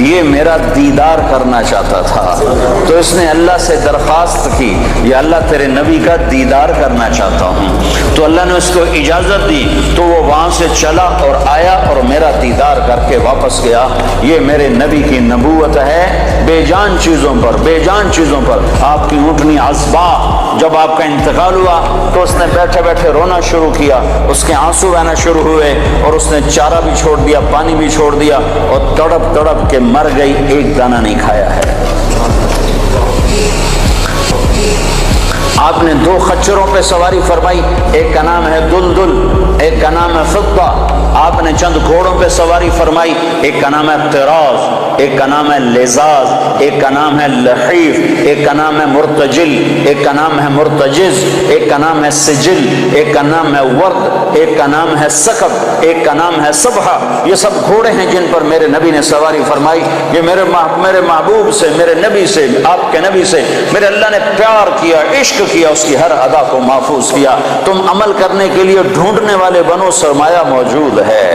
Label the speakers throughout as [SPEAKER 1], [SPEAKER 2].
[SPEAKER 1] یہ میرا دیدار کرنا چاہتا تھا۔ تو اس نے اللہ سے درخواست کی، یا اللہ تیرے نبی کا دیدار کرنا چاہتا ہوں۔ تو اللہ نے اس کو اجازت دی، تو وہ وہاں سے چلا اور آیا اور میرا دیدار کر کے واپس گیا۔ یہ میرے نبی کی نبوت ہے۔ بے جان چیزوں پر، بے جان چیزوں پر، آپ کی اونٹنی عصبہ جب آپ کا انتقال ہوا تو اس نے بیٹھے بیٹھے رونا شروع کیا، اس کے آنسو بہنا شروع ہوئے، اور اس نے چارہ بھی چھوڑ دیا، پانی بھی چھوڑ دیا، اور تڑپ تڑپ کے مر گئی، ایک دانہ نہیں کھایا ہے۔ آپ نے 2 خچروں پہ سواری فرمائی، ایک کا نام ہے دلدل، ایک کا نام ہے فضہ۔ آپ نے چند گھوڑوں پہ سواری فرمائی، ایک کا نام ہے طراز، ایک کا نام ہے لزاز، ایک کا نام ہے لحیف، ایک کا نام ہے مرتجل، ایک کا نام ہے مرتجز، ایک کا نام ہے سجل، ایک کا نام ہے ورد، ایک کا نام ہے سقب، ایک کا نام ہے صبحہ۔ یہ سب گھوڑے ہیں جن پر میرے نبی نے سواری فرمائی۔ یہ میرے محبوب سے، میرے نبی سے، آپ کے نبی سے میرے اللہ نے پیار کیا، عشق کیا، اس کی ہر ادا کو محفوظ کیا۔ تم عمل کرنے کے لیے ڈھونڈنے والے بنو، سرمایہ موجود ہے،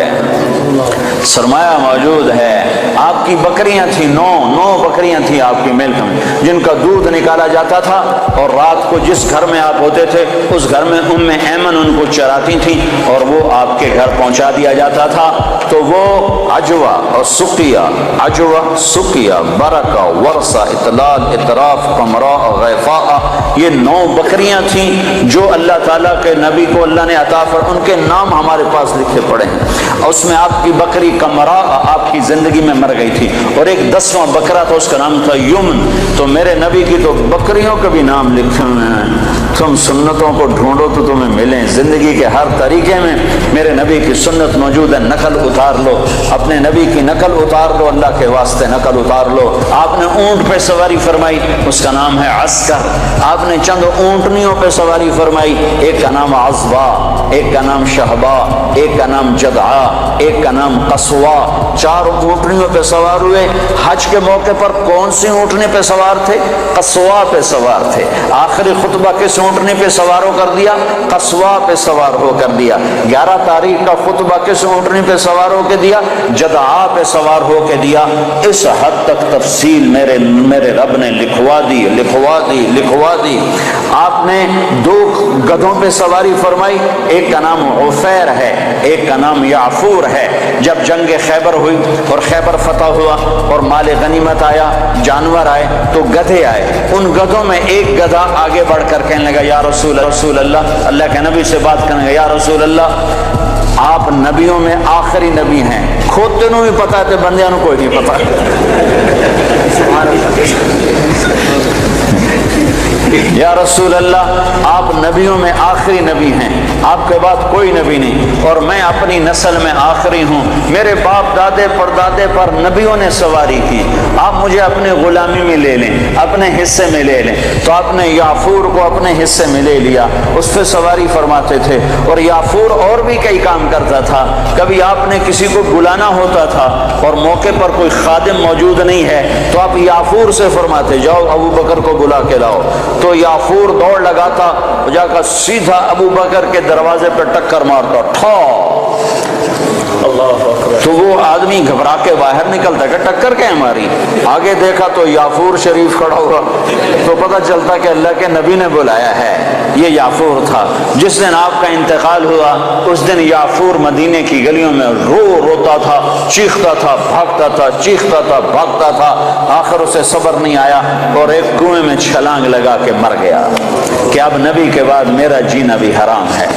[SPEAKER 1] سرمایہ موجود ہے۔ آپ کی بکریاں تھیں، 9 بکریاں تھیں آپ کی ملک میں، جن کا دودھ نکالا جاتا تھا، اور رات کو جس گھر میں آپ ہوتے تھے اس گھر میں ام ایمن ان کو چراتی تھیں، اور وہ آپ کے گھر پہنچا دیا جاتا تھا۔ تو وہ عجوہ اور سقیہ، عجوہ، سقیہ، برکہ، ورثہ، اطلال، اطراف، قمراء، غیفاء، یہ 9 بکریاں تھیں جو اللہ تعالیٰ کے نبی کو اللہ نے عطا فرمائی، ان کے نام ہمارے پاس لکھے پڑے ہیں۔ اور اس میں آپ کی بکری قمراء آپ کی زندگی میں مر گئی تھی، اور ایک 10واں بکرا تھا، اس کا نام تھا یمن۔ تو میرے نبی کی تو بکریوں کے بھی نام لکھے ہوئے ہیں۔ تم سنتوں کو ڈھونڈو تو تمہیں ملیں، زندگی کے ہر طریقے میں میرے نبی کی سنت موجود ہے۔ نقل اتار لو، اپنے نبی کی نقل اتار لو، اللہ کے واسطے نقل اتار لو۔ آپ نے اونٹ پہ سواری فرمائی، اس کا نام ہے عسکر۔ آپ نے چند اونٹنیوں پہ سواری فرمائی، ایک کا نام عصبہ، ایک کا نام شہبہ، ایک کا نام جدعا، ایک کا نام قصوا۔ 4 اونٹنیوں پہ سوار ہوئے۔ حج کے موقع پر کون سی اونٹنی پہ سوار تھے؟ قصوا پہ سوار تھے۔ آخری خطبہ کس اونٹنی پہ سوار ہو کر دیا؟ قصوا پہ سوار ہو کر دیا۔ 11 تاریخ کا خطبہ کس اونٹنی پہ سوار ہو کے دیا؟ جدعا پہ سوار ہو کے دیا۔ اس حد تک تفصیل میرے رب نے لکھوا دی۔ آپ نے 2 گدھوں پہ سواری فرمائی، ایک کا نام عفیر ہے، ایک کا نام یعفور ہے۔ جب جنگ خیبر ہوئی اور خیبر فتح ہوا اور مال غنیمت آیا، جانور آئے، تو گدھے آئے۔ ان گدھوں میں ایک گدھا آگے بڑھ کر کہنے لگا، یا رسول اللہ، اللہ کے نبی سے بات کرنے لگا، یا رسول اللہ، آپ نبیوں میں آخری نبی ہیں۔ کھوتے نو بھی پتا ہے، بندیاں نو کوئی نہیں پتا۔ یا رسول اللہ، آپ نبیوں میں آخری نبی ہیں، آپ کے بعد کوئی نبی نہیں، اور میں اپنی نسل میں آخری ہوں۔ میرے باپ دادے پردادے پر نبیوں نے سواری کی، آپ مجھے اپنے غلامی میں لے لیں، اپنے حصے میں لے لیں۔ تو آپ نے یافور کو اپنے حصے میں لے لیا، اس پہ سواری فرماتے تھے۔ اور یافور اور بھی کئی کام کرتا تھا۔ کبھی آپ نے کسی کو بلانا ہوتا تھا اور موقع پر کوئی خادم موجود نہیں ہے، تو آپ یافور سے فرماتے، جاؤ ابو بکر کو بلا کے لاؤ۔ تو یافور دوڑ لگاتا، جا کر سیدھا ابو بکر کے دروازے پہ ٹکر مارتا، ٹھا۔ تو وہ آدمی گھبرا کے باہر نکلتا کہ ٹکر کیا ہماری؟ آگے دیکھا تو یافور شریف کھڑا ہوا، تو پتہ چلتا کہ اللہ کے نبی نے بلایا ہے۔ یہ یافور تھا۔ جس دن آپ کا انتقال ہوا، اس دن یافور مدینے کی گلیوں میں روتا تھا، چیختا تھا، بھاگتا تھا، چیختا تھا، بھاگتا تھا۔ آخر اسے صبر نہیں آیا اور ایک کنویں میں چھلانگ لگا کے مر گیا کہ اب نبی کے بعد میرا جینا بھی حرام ہے۔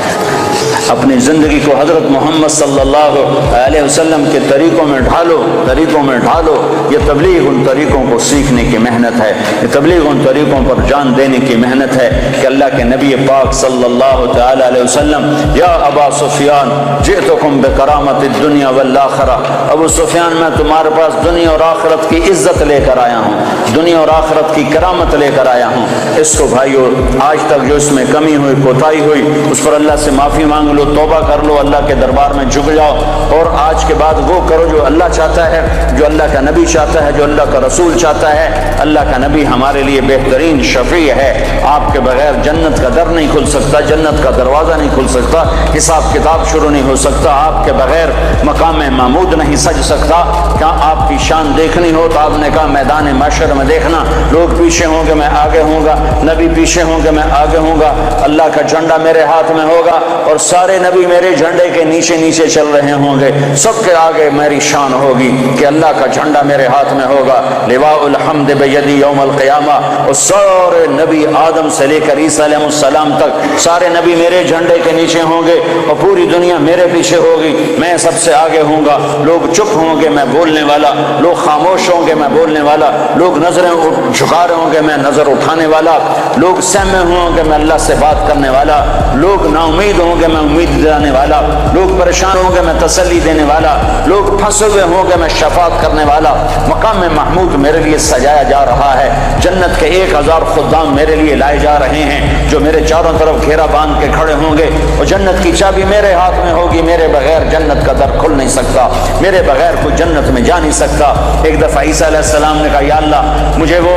[SPEAKER 1] اپنی زندگی کو حضرت محمد صلی اللہ علیہ وسلم کے طریقوں میں ڈھالو۔ یہ تبلیغ ان طریقوں کو سیکھنے کی محنت ہے، یہ تبلیغ ان طریقوں پر جان دینے کی محنت ہے کہ اللہ کے نبی پاک صلی اللہ تعالی علیہ وسلم، یا ابا سفیان جئتکم بکرامت الدنیا والآخرہ، ابو سفیان میں تمہارے پاس دنیا اور آخرت کی عزت لے کر آیا ہوں، دنیا اور آخرت کی کرامت لے کر آیا ہوں۔ اس کو بھائیو، آج تک جو اس میں کمی ہوئی، کوتاہی ہوئی، اس پر اللہ سے معافی مانگ لو، توبہ کر لو، اللہ کے دربار میں جھک جاؤ، اور آج کے بعد وہ کرو جو اللہ چاہتا ہے، جو اللہ کا نبی چاہتا ہے، جو اللہ کا رسول چاہتا ہے۔ اللہ کا نبی ہمارے لیے بہترین شفیع ہے، آپ کے بغیر جنت کا در نہیں کھل سکتا، جنت کا دروازہ نہیں کھل سکتا، حساب کتاب شروع نہیں ہو سکتا، آپ کے بغیر مقام محمود نہیں سج سکتا۔ کیا آپ کی شان دیکھنی ہو تو آپ نے کہا میدان محشر میں دیکھنا، لوگ پیچھے ہوں گے میں آگے ہوں گا، نبی پیچھے ہوں گے میں آگے ہوں گا، اللہ کا جھنڈا میرے ہاتھ میں ہوگا اور سارے نبی میرے جھنڈے کے نیچے نیچے چل رہے ہوں گے، سب کے آگے میری شان ہوگی کہ اللہ کا جھنڈا میرے ہاتھ میں ہوگا، لواء الحمد بیدی یوم القیامہ، اور سارے نبی آدم سے لے کر عیسیٰ علیہ السلام تک سارے نبی میرے جھنڈے کے نیچے ہوں گے اور پوری دنیا میرے پیچھے ہوگی، میں سب سے آگے ہوں گا، لوگ چپ ہوں گے میں بولنے والا، لوگ خاموش ہوں گے میں بولنے والا، لوگ نظریں جھکا رہے ہوں گے میں نظر اٹھانے والا، لوگ سہمے ہوں گے میں اللہ سے بات کرنے والا، لوگ نا امید ہوں گے میں امید دلانے والا، لوگ پریشان ہوں گے میں تسلی دینے والا، لوگ پھنسے ہوئے ہوں گے میں شفاعت کرنے والا۔ مقام محمود میرے لیے سجایا جا رہا ہے، جنت کے 1000 خدام میرے لیے لائے جا رہے ہیں جو میرے چاروں طرف گھیرا باندھ کے کھڑے ہوں گے، اور جنت کی چابی میرے ہاتھ میں ہوگی، میرے بغیر جنت کا در کھل نہیں سکتا، میرے بغیر کوئی جنت میں جا نہیں سکتا۔ ایک دفعہ عیسیٰ علیہ السلام نے کہا یا اللہ مجھے وہ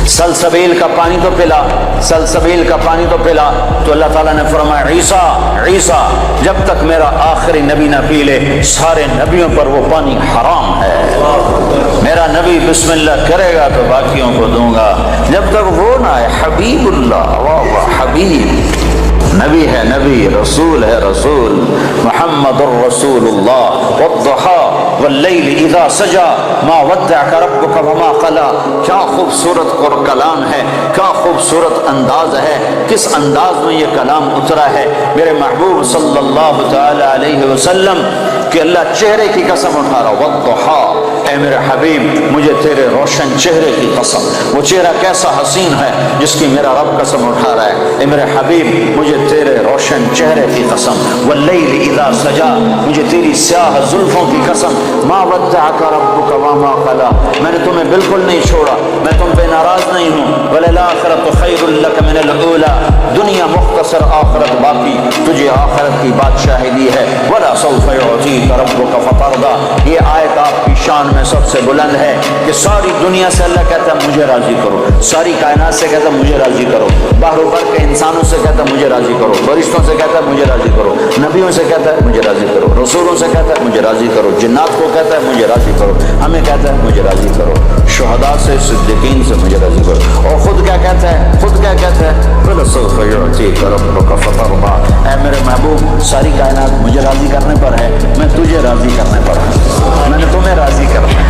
[SPEAKER 1] سلسبیل کا پانی تو پلا، سلسبیل کا پانی تو پلا، تو اللہ تعالیٰ نے فرمایا عیسیٰ جب تک میرا آخری نبی نہ پی لے سارے نبیوں پر وہ پانی حرام ہے، میرا نبی بسم اللہ کرے گا تو باقیوں کو دوں گا، جب تک وہ نہ ہے حبیب اللہ، واہ واہ حبیب، نبی ہے نبی، رسول ہے رسول، محمد الرسول اللہ، والضحیٰ واللیل اذا سجا ما ودعک ربک وما قلی۔ کیا خوبصورت کلام ہے، کیا خوبصورت انداز ہے، کس انداز میں یہ کلام اترا ہے میرے محبوب صلی اللہ تعالی علیہ وسلم کہ اللہ چہرے کی قسم اٹھا رہا، والضحیٰ، اے میرے حبیب مجھے تیرے روشن چہرے کی قسم، وہ چہرہ کیسا حسین ہے جس کی میرا رب قسم اٹھا رہا ہے، اے میرے حبیب مجھے تیرے روشن چہرے کی قسم، واللیل اذا سجا، مجھے تیری سیاہ زلفوں کی قسم، ما ودعک ربک وما قلی، میں نے تمہیں بالکل نہیں چھوڑا، میں تم پہ ناراض نہیں ہوں، وللآخرۃ خیر لک من الاولی، دنیا مختصر آخرت باقی، تجھے آخرت کی بادشاہی دی ہے، ولسوف یعطیک ربک فترضی۔ یہ آیت آپ کی شان میں سب سے بلند ہے کہ ساری دنیا سے اللہ کہتا ہے مجھے راضی کرو، ساری کائنات سے کہتا ہے مجھے راضی کرو، باہر اوپر کے انسانوں سے کہتا ہے مجھے راضی کرو، فرشتوں سے کہتا ہے مجھے راضی کرو، نبیوں سے کہتا ہے مجھے راضی کرو، رسولوں سے کہتا ہے مجھے راضی کرو، جنات کو کہتا ہے مجھے راضی کرو، ہمیں کہتا ہے مجھے راضی کرو، شہداء سے صدیقین سے مجھے راضی کرو، اور خود کیا کہتا ہے، خود کیا کہتا ہے، فَلَسَوْفَ يُعْطِيكَ رَبُّكَ فَتَرْضَىٰ۔ اے میرے محبوب ساری کائنات مجھے راضی کرنے پر ہے، میں تجھے راضی کرنے پر ہوں، میں نے تمہیں راضی کرنا ہے۔